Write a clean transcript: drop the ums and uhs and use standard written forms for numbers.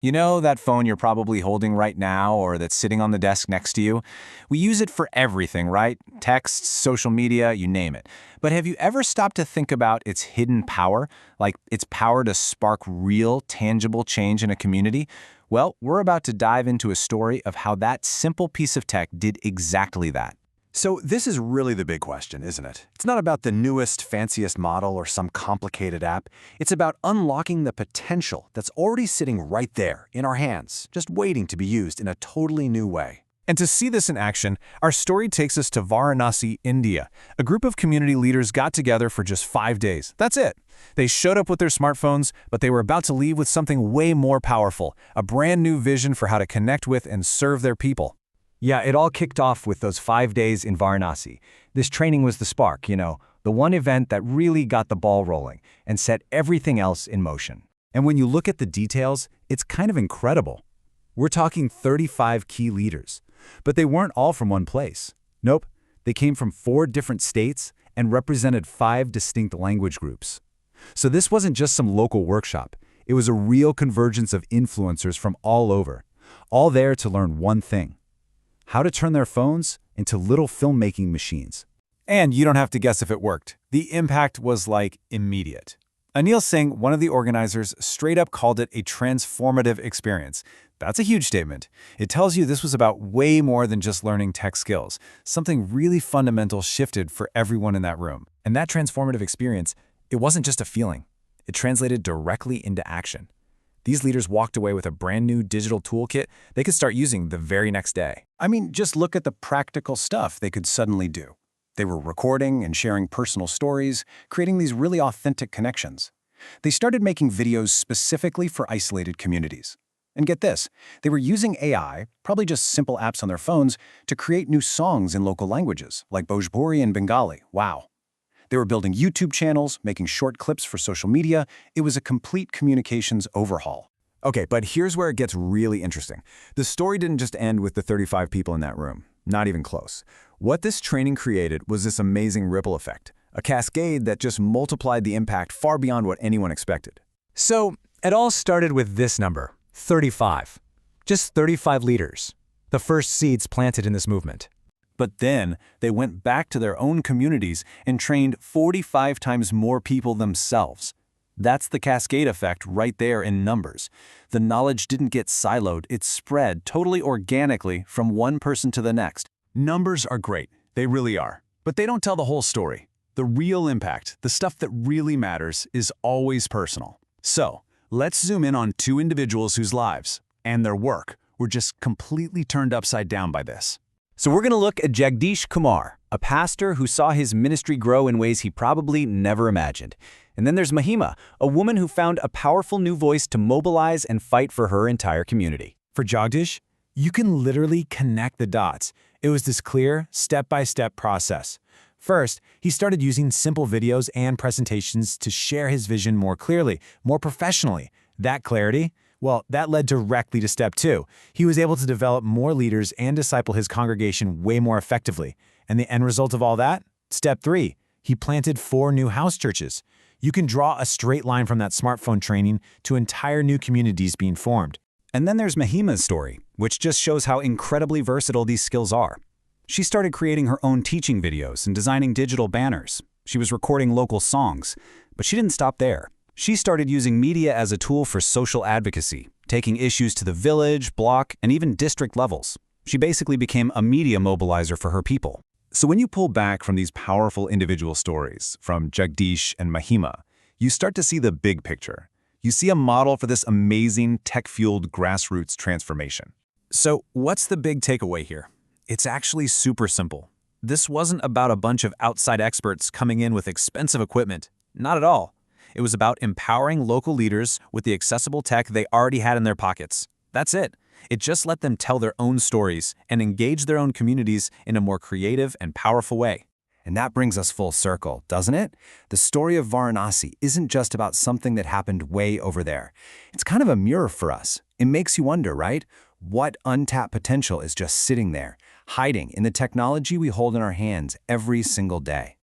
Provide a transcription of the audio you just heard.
You know that phone you're probably holding right now or that's sitting on the desk next to you? We use it for everything, right? Texts, social media, you name it. But have you ever stopped to think about its hidden power? Like its power to spark real, tangible change in a community? Well, we're about to dive into a story of how that simple piece of tech did exactly that. So this is really the big question, isn't it? It's not about the newest, fanciest model or some complicated app. It's about unlocking the potential that's already sitting right there in our hands, just waiting to be used in a totally new way. And to see this in action, our story takes us to Varanasi, India. A group of community leaders got together for just 5 days. That's it. They showed up with their smartphones, but they were about to leave with something way more powerful, a brand new vision for how to connect with and serve their people. Yeah, it all kicked off with those 5 days in Varanasi. This training was the spark, the one event that really got the ball rolling and set everything else in motion. And when you look at the details, it's kind of incredible. We're talking 35 key leaders, but they weren't all from one place. Nope, they came from 4 different states and represented 5 distinct language groups. So this wasn't just some local workshop. It was a real convergence of influencers from all over, all there to learn one thing: how to turn their phones into little filmmaking machines. And you don't have to guess if it worked. The impact was like immediate. Anil Singh, one of the organizers, straight up called it a transformative experience. That's a huge statement. It tells you this was about way more than just learning tech skills. Something really fundamental shifted for everyone in that room. And that transformative experience, it wasn't just a feeling. It translated directly into action. These leaders walked away with a brand new digital toolkit they could start using the very next day. I mean, just look at the practical stuff they could suddenly do. They were recording and sharing personal stories, creating these really authentic connections. They started making videos specifically for isolated communities. And get this, they were using AI, probably just simple apps on their phones, to create new songs in local languages, like Bhojpuri and Bengali. Wow. They were building YouTube channels, making short clips for social media. It was a complete communications overhaul. Okay, but here's where it gets really interesting. The story didn't just end with the 35 people in that room. Not even close. What this training created was this amazing ripple effect, a cascade that just multiplied the impact far beyond what anyone expected. So it all started with this number, 35. Just 35 leaders, the first seeds planted in this movement. But then they went back to their own communities and trained 45 times more people themselves. That's the cascade effect right there in numbers. The knowledge didn't get siloed, it spread totally organically from one person to the next. Numbers are great, they really are. But they don't tell the whole story. The real impact, the stuff that really matters, is always personal. So, let's zoom in on 2 individuals whose lives and their work were just completely turned upside down by this. So we're going to look at Jagdish Kumar, a pastor who saw his ministry grow in ways he probably never imagined. And then there's Mahima, a woman who found a powerful new voice to mobilize and fight for her entire community. For Jagdish, you can literally connect the dots. It was this clear, step-by-step process. First, he started using simple videos and presentations to share his vision more clearly, more professionally. That clarity, well, that led directly to step 2. He was able to develop more leaders and disciple his congregation way more effectively. And the end result of all that? Step 3. He planted 4 new house churches. You can draw a straight line from that smartphone training to entire new communities being formed. And then there's Mahima's story, which just shows how incredibly versatile these skills are. She started creating her own teaching videos and designing digital banners. She was recording local songs, but she didn't stop there. She started using media as a tool for social advocacy, taking issues to the village, block, and even district levels. She basically became a media mobilizer for her people. So when you pull back from these powerful individual stories, from Jagdish and Mahima, you start to see the big picture. You see a model for this amazing tech-fueled grassroots transformation. So what's the big takeaway here? It's actually super simple. This wasn't about a bunch of outside experts coming in with expensive equipment. Not at all. It was about empowering local leaders with the accessible tech they already had in their pockets. That's it. It just let them tell their own stories and engage their own communities in a more creative and powerful way. And that brings us full circle, doesn't it? The story of Varanasi isn't just about something that happened way over there. It's kind of a mirror for us. It makes you wonder, right? What untapped potential is just sitting there, hiding in the technology we hold in our hands every single day?